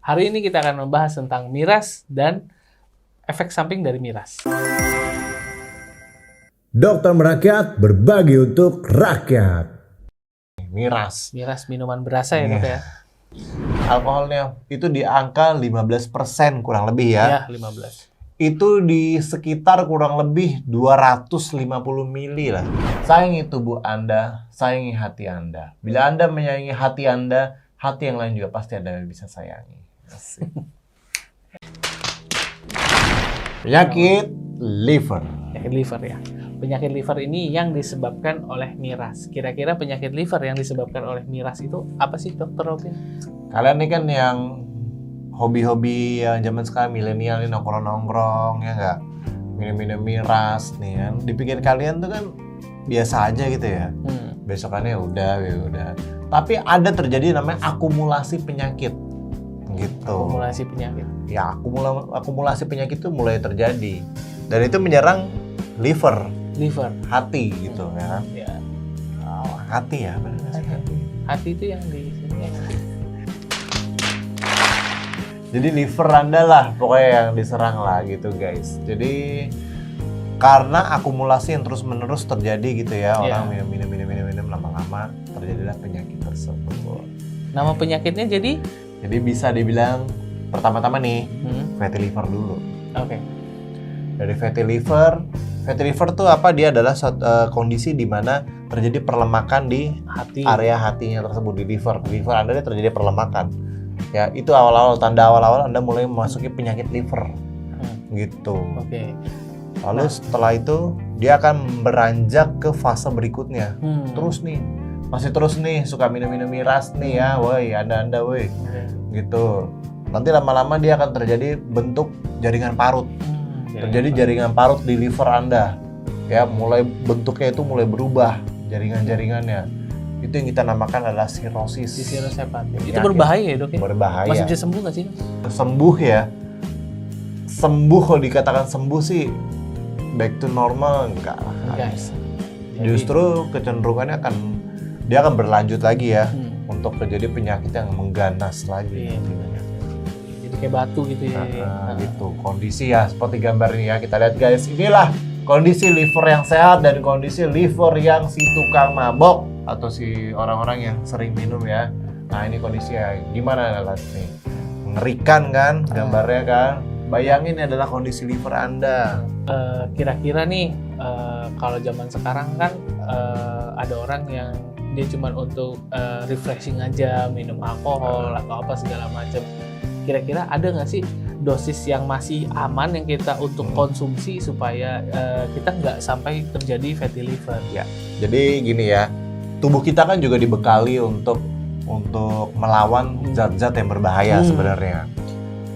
Hari ini kita akan membahas tentang miras dan efek samping dari miras. Dokter Merakyat berbagi untuk rakyat. Miras. Miras minuman berasa ya dok ya? Alkoholnya itu di angka 15% kurang lebih ya. Iya, 15. Itu di sekitar kurang lebih 250 mili lah. Sayangi tubuh Anda, sayangi hati Anda. Bila Anda menyayangi hati Anda, hati yang lain juga pasti Anda bisa sayangi. Asik. Penyakit liver. Penyakit liver ya. Penyakit liver ini yang disebabkan oleh miras. Kira-kira penyakit liver yang disebabkan oleh miras itu apa sih Dokter Robin? Kalian ini kan yang hobi-hobi yang zaman sekarang milenial ini nongkrong-nongkrong ya nggak, minum-minum miras nih kan. Dipikir kalian tuh kan biasa aja gitu ya. Besokannya udah. Tapi ada terjadi namanya akumulasi penyakit gitu. Akumulasi penyakit. Ya akumulasi penyakit itu mulai terjadi dan itu menyerang liver, hati gitu ya. Ya. Oh, hati ya, benar nggak sih hati? Hati itu yang di sini. Jadi liver Anda lah pokoknya yang diserang lah gitu guys. Jadi karena akumulasi yang terus-menerus terjadi gitu ya, orang minum lama-lama terjadilah penyakit tersebut. Nama penyakitnya jadi bisa dibilang pertama-tama nih fatty liver dulu. Oke. Dari fatty liver tuh apa? Dia adalah kondisi di mana terjadi perlemakan di area hatinya tersebut, di liver Anda dia terjadi perlemakan. Ya, itu tanda awal-awal Anda mulai memasuki penyakit liver. Gitu. Oke. Lalu setelah itu dia akan beranjak ke fase berikutnya. Masih terus nih suka minum miras nih ya, woi, Anda woi. Gitu. Nanti lama-lama dia akan terjadi bentuk jaringan parut. Terjadi jaringan parut di liver Anda. Ya, mulai bentuknya itu mulai berubah jaringan-jaringannya. Itu yang kita namakan adalah sirosis. Cirrhosis hepatic. Itu berbahaya ya dok ya? Berbahaya. Masih bisa sembuh nggak sih? Sembuh ya. Sembuh kalau dikatakan sembuh sih back to normal enggak lah. Guys. Justru kecenderungannya dia akan berlanjut lagi ya untuk terjadi penyakit yang mengganas lagi. Iya, jadi kayak batu gitu ya. Gitu. Kondisi ya seperti gambar ini ya, kita lihat guys. Inilah kondisi liver yang sehat dan kondisi liver yang si tukang mabok atau si orang-orang yang sering minum ya. Nah, ini kondisinya gimana nih? Mengerikan kan gambarnya kan? Bayangin ini adalah kondisi liver Anda. Kira-kira nih kalau zaman sekarang kan ada orang yang dia cuma untuk refreshing aja, minum alkohol atau apa segala macam. Kira-kira ada nggak sih dosis yang masih aman yang kita untuk konsumsi supaya kita nggak sampai terjadi fatty liver? Ya, jadi gini ya, tubuh kita kan juga dibekali untuk melawan zat-zat yang berbahaya sebenarnya.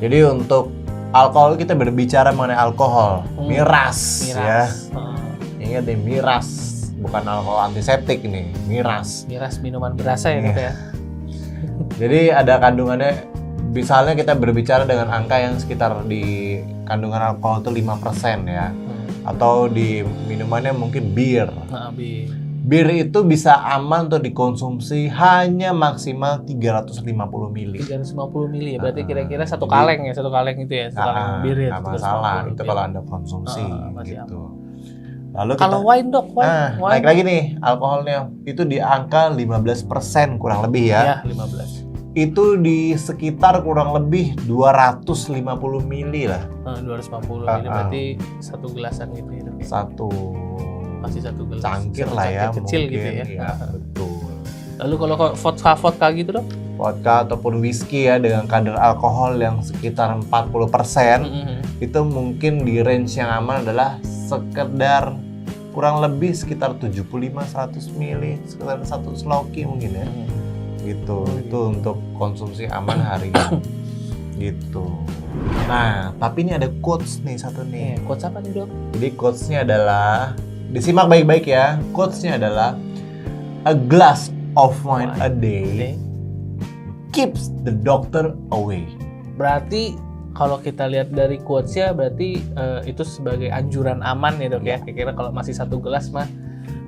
Jadi untuk alkohol, kita berbicara mengenai alkohol, miras. Ya. Ingat nih, miras, bukan alkohol antiseptik nih, miras. Miras minuman berasa ya dok ya. Jadi ada kandungannya. Misalnya kita berbicara dengan angka yang sekitar di kandungan alkohol itu 5% ya. Atau di minumannya mungkin bir. Bir itu bisa aman untuk dikonsumsi hanya maksimal 350 mili. 350 mili ya, berarti kira-kira satu kaleng itu ya, satu kaleng bir ya. Nggak masalah, itu kalau Anda konsumsi gitu. Lalu kalau wine dok, wine. Naik lagi nih alkoholnya, itu di angka 15% kurang lebih ya. Iya, 15. Itu di sekitar kurang lebih 250 mili lah. 250 mili berarti satu gelasan gitu ya dok ya? Masih satu gelas. Cangkir lah ya, kecil mungkin, gitu ya. Betul. Lalu kalau vodka gitu dok? Vodka ataupun whisky ya dengan kadar alkohol yang sekitar 40%, itu mungkin di range yang aman adalah sekedar kurang lebih sekitar 75-100 mili, sekitar 1 sloki mungkin ya. Gitu. Itu untuk konsumsi aman hari ini. Gitu. Nah, tapi ini ada quotes nih satu nih. Quotes apa nih dok? Jadi quotes-nya adalah, disimak baik-baik ya. Quotes-nya adalah, a glass of wine a day keeps the doctor away. Berarti kalau kita lihat dari quotes-nya berarti itu sebagai anjuran aman ya dok ya. Kira-kira kalau masih satu gelas mah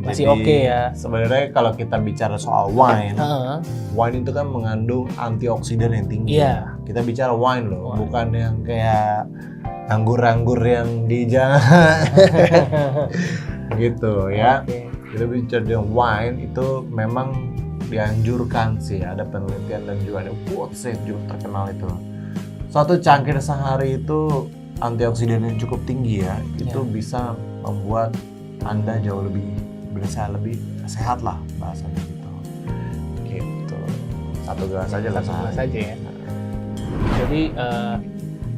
Masih oke ya. Sebenarnya kalau kita bicara soal wine, Heeh. wine itu kan mengandung antioksidan yang tinggi. Iya. Kita bicara wine loh, Wine. bukan yang kayak anggur-anggur yang di jalan gitu ya. Oke. Kita bicara dengan wine itu memang dianjurkan sih, ada penelitian dan juga ada quotes yang juga terkenal itu. Satu cangkir sehari itu antioksidan yang cukup tinggi ya, itu bisa membuat Anda jauh lebih sehat lah bahasanya gitu. Gitu. Satu gelas aja lah Satu gelas sehari. aja ya. Jadi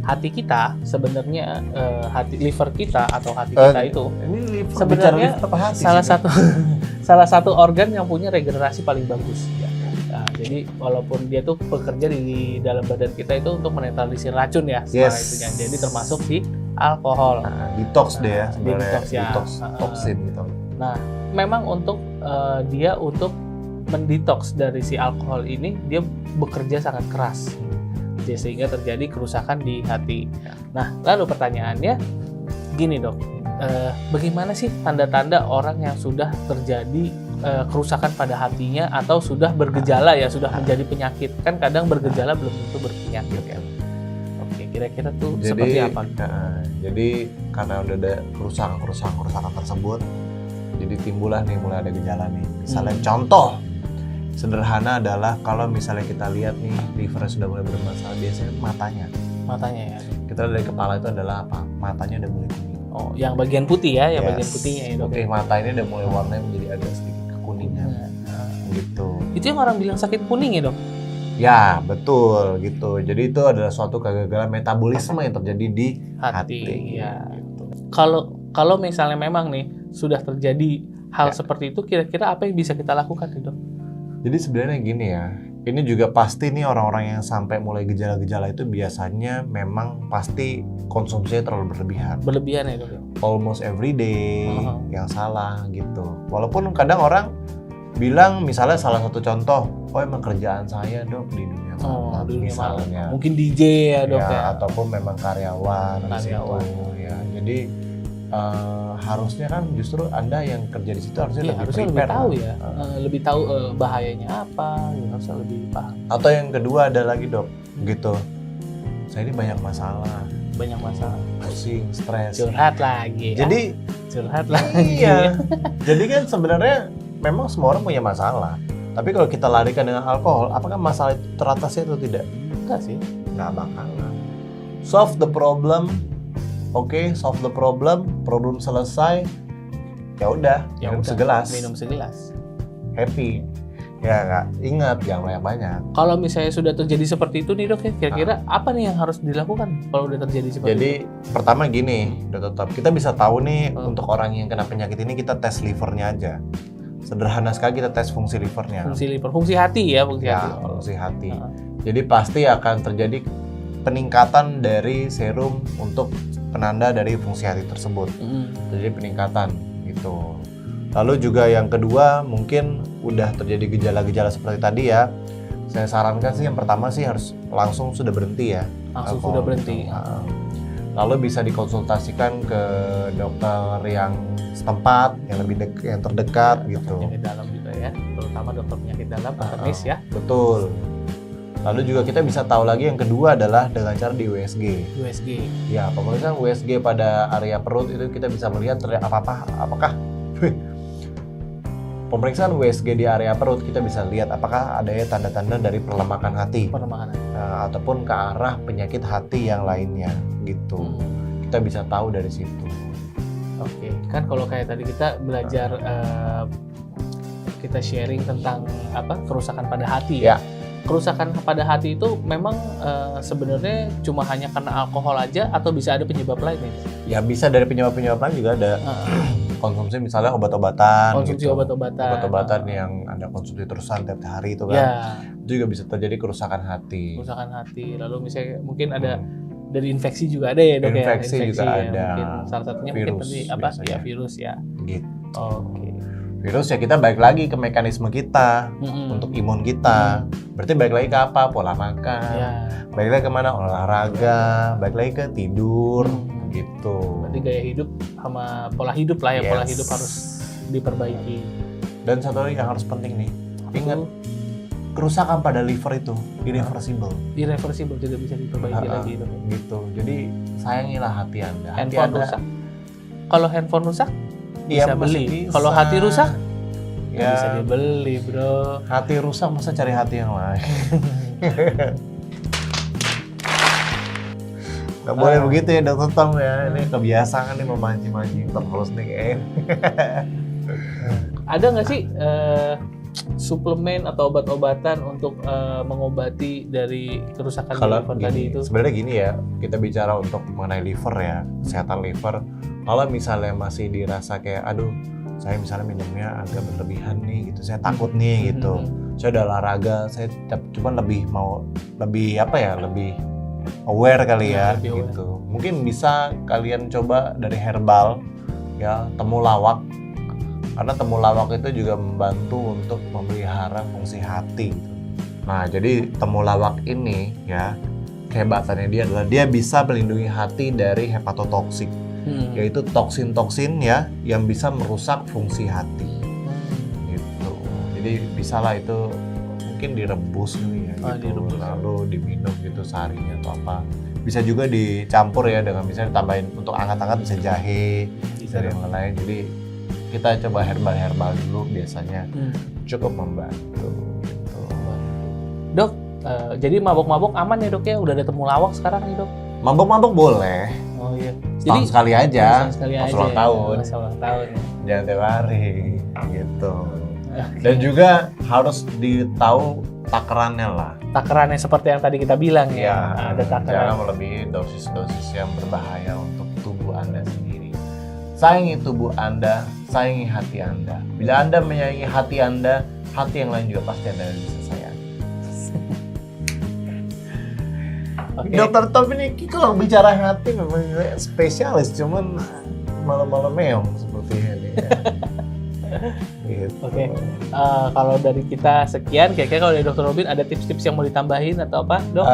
hati kita sebenarnya liver kita atau hati kita itu Ini liver, sebenarnya bicara liver apa hati salah sih? salah satu organ yang punya regenerasi paling bagus ya. Nah, jadi walaupun dia tuh bekerja di dalam badan kita itu untuk menetralisir racun ya, setelah Yes. itunya. Jadi termasuk di alkohol. Nah, detox deh ya sebenarnya. Detox ya. Detox toksin gitu. Nah, memang untuk dia untuk mendetoks dari si alkohol ini dia bekerja sangat keras. Jadi, sehingga terjadi kerusakan di hati. Nah, lalu pertanyaannya gini, Dok. Bagaimana sih tanda-tanda orang yang sudah terjadi kerusakan pada hatinya atau sudah bergejala ya, sudah menjadi penyakit? Kan kadang bergejala belum tentu berpenyakit ya. Oke, kira-kira tuh seperti apa? Jadi karena udah ada kerusakan tersebut, jadi timbullah nih mulai ada gejala nih. Misalnya contoh sederhana adalah kalau misalnya kita lihat nih livernya sudah mulai bermasalah, biasanya matanya ya. kita dari kepala itu adalah apa? Matanya udah mulai kuning. Oh, yang bagian putih ya, yang Yes. bagian putihnya ya, Dok. Oke, mata ini udah mulai warnanya menjadi agak sedikit kekuningan gitu. Itu yang orang bilang sakit kuning ya, Dok? Ya, betul gitu. Jadi itu adalah suatu kegagalan metabolisme yang terjadi di hati. Ya. Gitu. Kalau misalnya memang nih sudah terjadi hal Ya. seperti itu, kira-kira apa yang bisa kita lakukan nih, Dok? Jadi sebenarnya gini ya, ini juga pasti nih orang-orang yang sampai mulai gejala-gejala itu biasanya memang pasti konsumsinya terlalu berlebihan. Berlebihan ya, Dok? Almost every day yang salah gitu. Walaupun kadang orang bilang misalnya salah satu contoh, oh emang kerjaan saya, Dok, di dunia malam dunia misalnya. malam. Mungkin DJ ya, Dok ya. Ataupun memang karyawan di situ ya. Jadi harusnya kan justru Anda yang kerja di situ harusnya lebih harusnya lebih prepare tahu lah. ya. Lebih tahu bahayanya apa, harusnya lebih paham. Atau yang kedua ada lagi, Dok, gitu. Saya ini banyak masalah, pusing, stres. Curhat lagi. Ya? Jadi curhat lagi. iya. Jadi kan sebenarnya memang semua orang punya masalah. Tapi kalau kita larikan dengan alkohol, apakah masalah itu teratasi atau tidak? Enggak sih. Nggak bakalan. Solve the problem. Oke, solve the problem selesai. Ya udah, minum segelas. Happy. Ya nggak, ingat jangan banyak. Kalau misalnya sudah terjadi seperti itu nih, Dok, ya, kira-kira apa nih yang harus dilakukan kalau udah terjadi seperti itu? Jadi pertama gini, udah tetap kita bisa tahu nih untuk orang yang kena penyakit ini kita tes livernya aja. Sederhana sekali kita tes fungsi livernya. Fungsi hati ya, fungsi hati. Jadi pasti akan terjadi peningkatan dari serum untuk penanda dari fungsi hati tersebut. Terjadi peningkatan gitu. Lalu juga yang kedua mungkin udah terjadi gejala-gejala seperti tadi ya. Saya sarankan sih yang pertama sih harus langsung sudah berhenti ya. Langsung sudah berhenti. Lalu bisa dikonsultasikan ke dokter yang setempat, yang terdekat gitu. Penyakit dalam juga ya, terutama dokter penyakit dalam, internis ya. Betul. Lalu juga kita bisa tahu lagi yang kedua adalah dengan cara di USG. Ya, pemeriksaan USG pada area perut itu kita bisa melihat apakah pemeriksaan USG di area perut kita bisa lihat apakah adanya tanda-tanda dari perlemakan hati. Ataupun ke arah penyakit hati yang lainnya gitu. Kita bisa tahu dari situ. Oke, kan kalau kayak tadi kita belajar kita sharing tentang kerusakan pada hati ya. Kerusakan pada hati itu memang sebenarnya cuma hanya karena alkohol aja atau bisa ada penyebab lain ya? Ya bisa dari penyebab-penyebab lain juga ada. Konsumsi misalnya obat-obatan. Obat-obatan yang Anda konsumsi terusan tiap hari itu kan. Itu juga bisa terjadi kerusakan hati. Lalu misalnya mungkin ada dari infeksi juga ada ya, Dok, infeksi juga ya. ada. Mungkin salah satunya virus, mungkin tadi ya virus ya. Gitu. Oke. Virus ya kita balik lagi ke mekanisme kita untuk imun kita. Berarti balik lagi ke apa? Pola makan. Balik lagi kemana? Olahraga. Balik lagi ke tidur. Gitu. Berarti gaya hidup sama pola hidup lah ya. Pola hidup harus diperbaiki. Dan satu lagi yang harus penting nih, ingat kerusakan pada liver itu irreversible. Irreversible, tidak bisa diperbaiki lagi dok. Gitu. Jadi sayangilah hati Anda. Handphone rusak. Kalau handphone rusak Iya, bisa beli. bisa. Kalau hati rusak ya bisa dibeli bro. Hati rusak masa cari hati yang lain. Gak boleh begitu ya Dokter Tom ya. Ini kebiasaan nih memancing-mancing terus nih kayaknya. Ada nggak sih suplemen atau obat-obatan untuk mengobati dari kerusakan Kalau liver tadi itu? sebenarnya gini ya, kita bicara untuk mengenai liver ya, kesehatan liver. Kalau misalnya masih dirasa kayak, aduh, saya misalnya minumnya agak berlebihan nih, gitu, saya takut nih, gitu. Saya udah olahraga, saya cuma lebih aware kali ya, gitu. Mungkin bisa kalian coba dari herbal, ya, temulawak. Karena temulawak itu juga membantu untuk memelihara fungsi hati. Gitu. Nah, jadi temulawak ini ya, kehebatannya dia adalah dia bisa melindungi hati dari hepatotoksik, yaitu toksin-toksin ya yang bisa merusak fungsi hati. Gitu. Jadi bisalah itu mungkin direbus nih ya, gitu. Lalu diminum gitu seharinya atau apa. Bisa juga dicampur ya dengan misalnya tambahin untuk hangat-hangat bisa jahe, bisa yang lain. Jadi kita coba herbal dulu biasanya cukup membantu gitu. Dok, jadi mabok-mabok aman ya dok ya? Udah ada temulawak sekarang nih dok? Mabok-mabok boleh. Oh iya. Jadi sekali aja. Pas ulang tahun. Jangan tiap hari gitu. Dan juga harus ditahu takarannya lah. Takarannya seperti yang tadi kita bilang ya. Ada takaran. Jangan melebihi dosis-dosis yang berbahaya untuk tubuh Anda sendiri. Sayangi tubuh Anda, sayangi hati Anda. Bila Anda menyayangi hati Anda, hati yang lain juga pasti Anda bisa sayangi. Okay. Dokter Tom ini kalau bicara hati memang spesialis, cuman malam-malam meong seperti ini. Ya. Gitu. Oke. Kalau dari kita sekian, kira-kira kalau dari Dokter Robin ada tips-tips yang mau ditambahin atau apa, dok?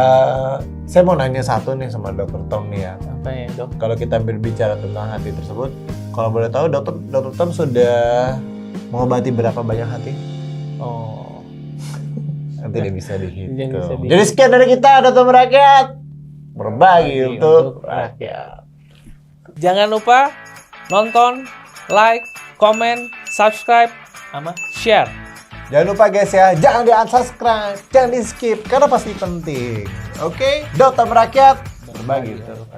Saya mau nanya satu nih sama Dokter Tom nih ya. Apa ya, dok? Kalau kita berbicara tentang hati tersebut, kalau boleh tahu Dokter Tom sudah mengobati berapa banyak hati? Oh. Nanti dia bisa dihitung. Jadi Jadi sekian dari kita, Dokter Rakyat. Berbagi untuk rakyat. Jangan lupa nonton, like, komen, subscribe, sama share. Jangan lupa guys ya, jangan di-unsubscribe, jangan di-skip, karena pasti penting. Oke? Dokter Rakyat, berbagi untuk